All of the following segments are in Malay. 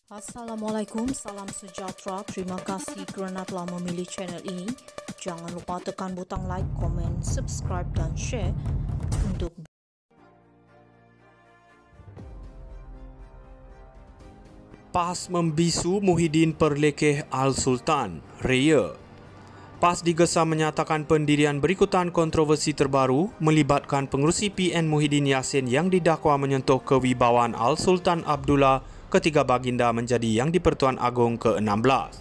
Assalamualaikum, salam sejahtera. Terima kasih kerana telah memilih channel ini. Jangan lupa tekan butang like, komen, subscribe dan share untuk PAS membisu Muhyiddin Perlekeh Al-Sultan, Raya. PAS digesa menyatakan pendirian berikutan kontroversi terbaru melibatkan pengerusi PN Muhyiddin Yassin yang didakwa menyentuh kewibawaan Al-Sultan Abdullah ketiga baginda menjadi Yang di-Pertuan Agong ke-16.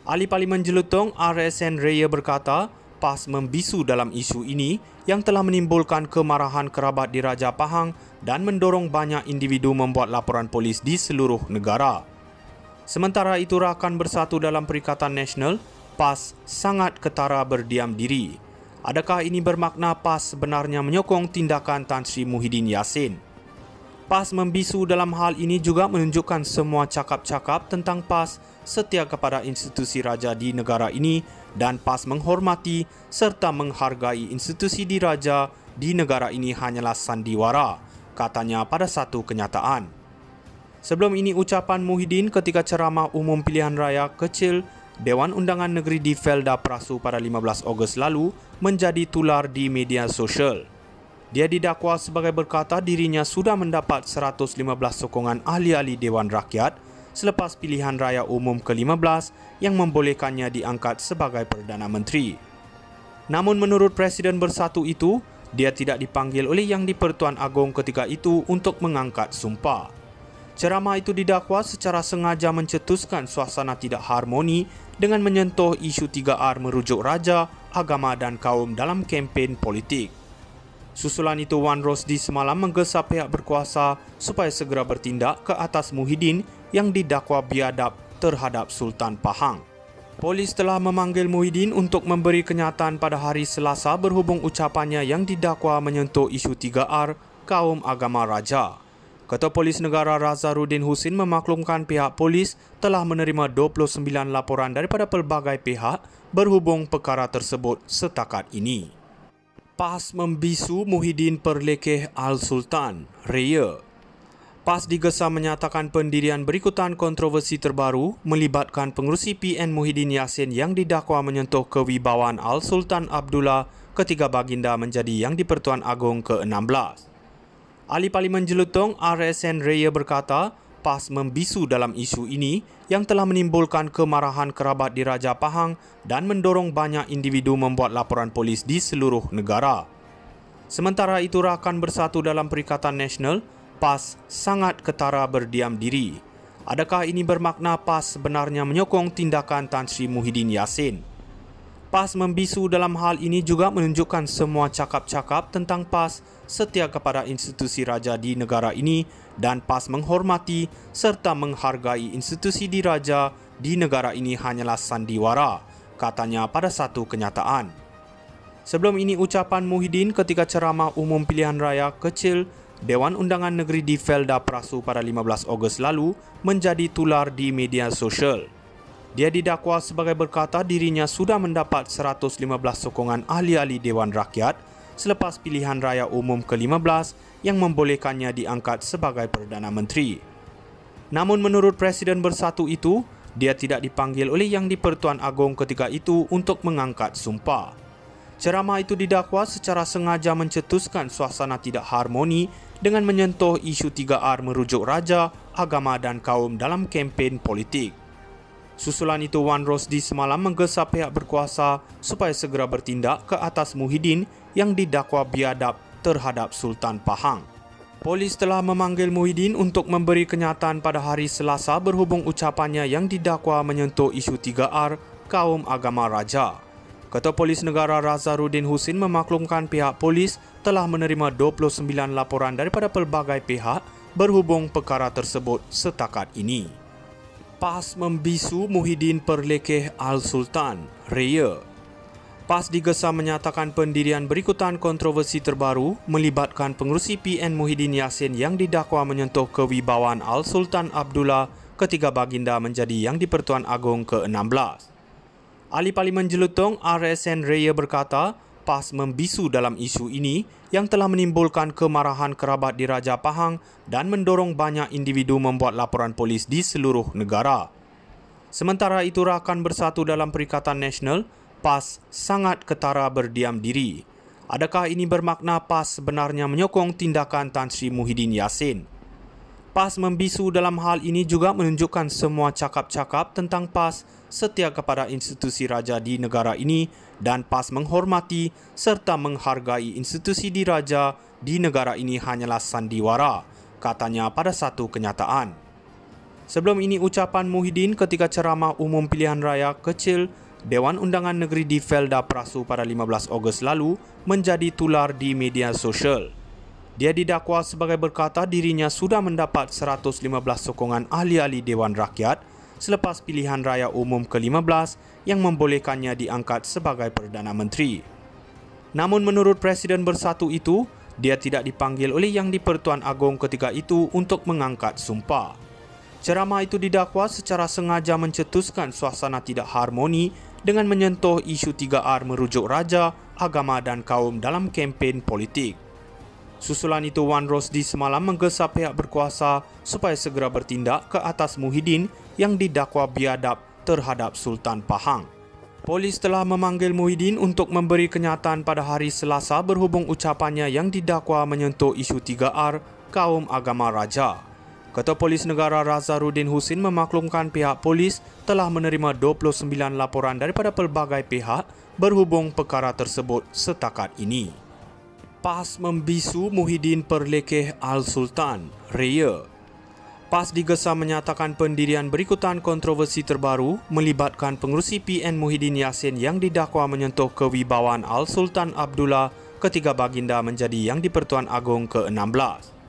Ahli Parlimen Jelutong RSN Raya berkata, PAS membisu dalam isu ini yang telah menimbulkan kemarahan kerabat di Raja Pahang dan mendorong banyak individu membuat laporan polis di seluruh negara. Sementara itu, rakan bersatu dalam Perikatan Nasional, PAS sangat ketara berdiam diri. Adakah ini bermakna PAS sebenarnya menyokong tindakan Tan Sri Muhyiddin Yassin? PAS membisu dalam hal ini juga menunjukkan semua cakap-cakap tentang PAS setia kepada institusi raja di negara ini dan PAS menghormati serta menghargai institusi diraja di negara ini hanyalah sandiwara, katanya pada satu kenyataan. Sebelum ini, ucapan Muhyiddin ketika ceramah umum pilihan raya kecil Dewan Undangan Negeri di Felda Prasu pada 15 Ogos lalu menjadi tular di media sosial. Dia didakwa sebagai berkata dirinya sudah mendapat 115 sokongan ahli-ahli Dewan Rakyat selepas pilihan raya umum ke-15 yang membolehkannya diangkat sebagai Perdana Menteri. Namun menurut Presiden Bersatu itu, dia tidak dipanggil oleh Yang di-Pertuan Agong ketika itu untuk mengangkat sumpah. Ceramah itu didakwa secara sengaja mencetuskan suasana tidak harmoni dengan menyentuh isu 3R merujuk raja, agama dan kaum dalam kempen politik. Susulan itu, Wan Rosdi semalam menggesa pihak berkuasa supaya segera bertindak ke atas Muhyiddin yang didakwa biadab terhadap Sultan Pahang. Polis telah memanggil Muhyiddin untuk memberi kenyataan pada hari Selasa berhubung ucapannya yang didakwa menyentuh isu 3R, kaum agama raja. Ketua Polis Negara Razaruddin Husin memaklumkan pihak polis telah menerima 29 laporan daripada pelbagai pihak berhubung perkara tersebut setakat ini. PAS membisu Muhyiddin Perlekeh Al-Sultan, Raya. PAS digesa menyatakan pendirian berikutan kontroversi terbaru melibatkan pengerusi PN Muhyiddin Yassin yang didakwa menyentuh kewibawaan Al-Sultan Abdullah ketiga baginda menjadi Yang di-Pertuan Agong ke-16. Ahli Parlimen Jelutong RSN Raya berkata, PAS membisu dalam isu ini yang telah menimbulkan kemarahan kerabat di Raja Pahang dan mendorong banyak individu membuat laporan polis di seluruh negara. Sementara itu, rakan bersatu dalam Perikatan Nasional, PAS sangat ketara berdiam diri. Adakah ini bermakna PAS sebenarnya menyokong tindakan Tan Sri Muhyiddin Yassin? PAS membisu dalam hal ini juga menunjukkan semua cakap-cakap tentang PAS setia kepada institusi raja di negara ini dan PAS menghormati serta menghargai institusi diraja di negara ini hanyalah sandiwara, katanya pada satu kenyataan. Sebelum ini, ucapan Muhyiddin ketika ceramah umum pilihan raya kecil Dewan Undangan Negeri di Felda Prasu pada 15 Ogos lalu menjadi tular di media sosial. Dia didakwa sebagai berkata dirinya sudah mendapat 115 sokongan ahli-ahli Dewan Rakyat selepas pilihan raya umum ke-15 yang membolehkannya diangkat sebagai Perdana Menteri. Namun menurut Presiden Bersatu itu, dia tidak dipanggil oleh Yang di-Pertuan Agong ketika itu untuk mengangkat sumpah. Ceramah itu didakwa secara sengaja mencetuskan suasana tidak harmoni dengan menyentuh isu 3R merujuk raja, agama dan kaum dalam kempen politik. Susulan itu, Wan Rosdi semalam menggesa pihak berkuasa supaya segera bertindak ke atas Muhyiddin yang didakwa biadab terhadap Sultan Pahang. Polis telah memanggil Muhyiddin untuk memberi kenyataan pada hari Selasa berhubung ucapannya yang didakwa menyentuh isu 3R, kaum agama raja. Ketua Polis Negara Razaruddin Husin memaklumkan pihak polis telah menerima 29 laporan daripada pelbagai pihak berhubung perkara tersebut setakat ini. PAS membisu Muhyiddin Perlekeh Al-Sultan, Raya. PAS digesa menyatakan pendirian berikutan kontroversi terbaru melibatkan pengerusi PN Muhyiddin Yassin yang didakwa menyentuh kewibawaan Al-Sultan Abdullah ketiga baginda menjadi Yang di-Pertuan Agong ke-16. Ahli Parlimen Jelutong RSN Raya berkata, PAS membisu dalam isu ini yang telah menimbulkan kemarahan kerabat di Raja Pahang dan mendorong banyak individu membuat laporan polis di seluruh negara. Sementara itu, rakan bersatu dalam Perikatan Nasional, PAS, sangat ketara berdiam diri. Adakah ini bermakna PAS sebenarnya menyokong tindakan Tan Sri Muhyiddin Yassin? PAS membisu dalam hal ini juga menunjukkan semua cakap-cakap tentang PAS setia kepada institusi raja di negara ini dan PAS menghormati serta menghargai institusi diraja di negara ini hanyalah sandiwara, katanya pada satu kenyataan. Sebelum ini, ucapan Muhyiddin ketika ceramah umum pilihan raya kecil Dewan Undangan Negeri di Felda Prasu pada 15 Ogos lalu menjadi tular di media sosial. Dia didakwa sebagai berkata dirinya sudah mendapat 115 sokongan ahli-ahli Dewan Rakyat selepas pilihan raya umum ke-15 yang membolehkannya diangkat sebagai Perdana Menteri. Namun menurut Presiden Bersatu itu, dia tidak dipanggil oleh Yang di-Pertuan Agong ketika itu untuk mengangkat sumpah. Ceramah itu didakwa secara sengaja mencetuskan suasana tidak harmoni dengan menyentuh isu 3R merujuk raja, agama dan kaum dalam kempen politik. Susulan itu, Wan Rosdi semalam menggesa pihak berkuasa supaya segera bertindak ke atas Muhyiddin yang didakwa biadab terhadap Sultan Pahang. Polis telah memanggil Muhyiddin untuk memberi kenyataan pada hari Selasa berhubung ucapannya yang didakwa menyentuh isu 3R, kaum agama raja. Ketua Polis Negara Razarudin Husin memaklumkan pihak polis telah menerima 29 laporan daripada pelbagai pihak berhubung perkara tersebut setakat ini. PAS membisu Muhyiddin perlekeh Al-Sultan, Raya. PAS digesa menyatakan pendirian berikutan kontroversi terbaru melibatkan pengerusi PN Muhyiddin Yassin yang didakwa menyentuh kewibawaan Al-Sultan Abdullah ketika baginda menjadi Yang di-Pertuan Agong ke-16.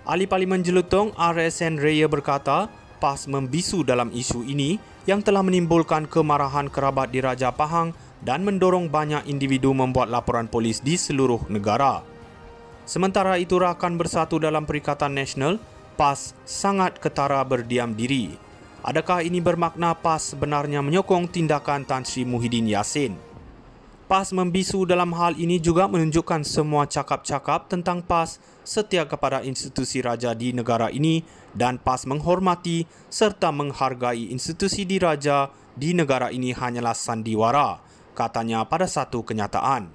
Ahli Parlimen Jelutong RSN Raya berkata, PAS membisu dalam isu ini yang telah menimbulkan kemarahan kerabat di Raja Pahang dan mendorong banyak individu membuat laporan polis di seluruh negara. Sementara itu, rakan bersatu dalam Perikatan Nasional, PAS, sangat ketara berdiam diri. Adakah ini bermakna PAS sebenarnya menyokong tindakan Tan Sri Muhyiddin Yassin? PAS membisu dalam hal ini juga menunjukkan semua cakap-cakap tentang PAS setia kepada institusi raja di negara ini dan PAS menghormati serta menghargai institusi diraja di negara ini hanyalah sandiwara, katanya pada satu kenyataan.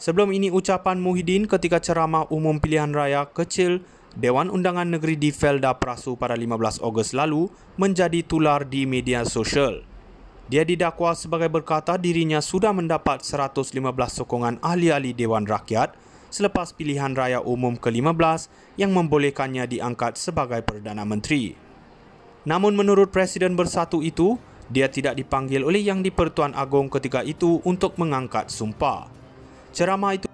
Sebelum ini, ucapan Muhyiddin ketika ceramah umum pilihan raya kecil Dewan Undangan Negeri di Felda Prasu pada 15 Ogos lalu menjadi tular di media sosial. Dia didakwa sebagai berkata dirinya sudah mendapat 115 sokongan ahli-ahli Dewan Rakyat selepas pilihan raya umum ke-15 yang membolehkannya diangkat sebagai Perdana Menteri. Namun menurut Presiden Bersatu itu, dia tidak dipanggil oleh Yang di-Pertuan Agong ketika itu untuk mengangkat sumpah. Ceramah itu